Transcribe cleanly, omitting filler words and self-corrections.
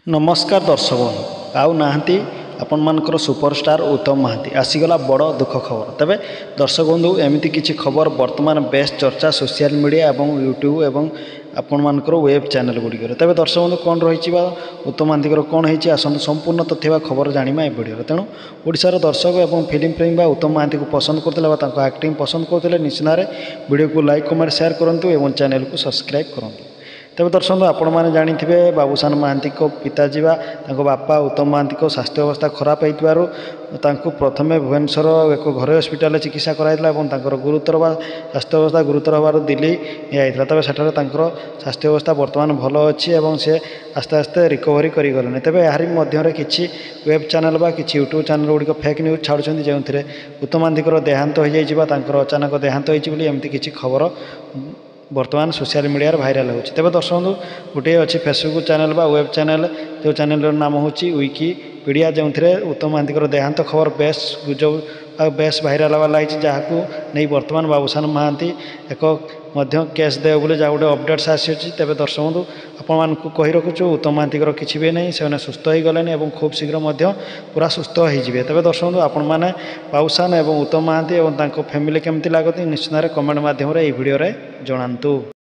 नमस्कार दर्शक बंधु आउ नाहांती आपण मानकर सुपरस्टार उत्तम महांती आसीगला बड़ दुख खबर तेबे दर्शक बंधु एमती किछि खबर वर्तमान बेस्ट चर्चा सोशल मीडिया एवं यूट्यूब एवं आपण मानकर वेब चैनल गुड़िकर तेबे दर्शक बंधु कौन रही उत्तम महांती कौन होती आसतु संपूर्ण तथ्य खबर जाना ए भिडियो तेणु ओडिशार दर्शक एवं फिल्म प्रेमी उत्तम महांती को पसंद करते एक्टिंग पसंद करते निश्चित वीडियो को लाइक कमेंट शेयर करूँ और चैनल को सब्सक्राइब करूँ। तेज दर्शक आपण मैंने जाथे बाबूसान महांती पिताजी बापा उत्तम महांती स्वास्थ्य अवस्था खराब हो प्रथम भुवनेश्वर एक घर हस्पिटाल चिकित्सा कराई गुरुतर स्वास्थ्य अवस्था गुरुतर हबार दिल्ली निया तेज सेठार स्वास्थ्य अवस्था बर्तमान भल अच्छी से आस्ते आस्ते रिकवरी करगले तेज यार मध्य किसी वेब चैनल बा किसी यूट्यूब चैनल गुड़िक फेक न्यूज छाड़ुं जो उत्तम महांती देहांत हो जाए अचानक देहांत होती किसी खबर वर्तमान सोशल मीडिया भाइराल होती तेज दर्शक बंधु गोटे अच्छी फेसबुक चैनल बा वेब चैनल जो चैनल नाम हूँ विकिपीडिया जो उत्तम महांती देहांत खबर बेस भाइराल हवा लगी जहाँ नहीं वर्तमान बाबूसान महांती एक केस देव बोले जहाँ गोटे अपडेट्स आसी तेज दर्शक बंधु आपण कही रखुचु उत्तम महांती किसी भी नहीं से सुस्थ हो गले खूब शीघ्र पूरा सुस्थ हो तेज दर्शक बंधु आपण मैंने बाबूसान और उत्तम महांती और फैमिली केमती लगती निश्चित कमेंट मध्यम भिडियो जनातु।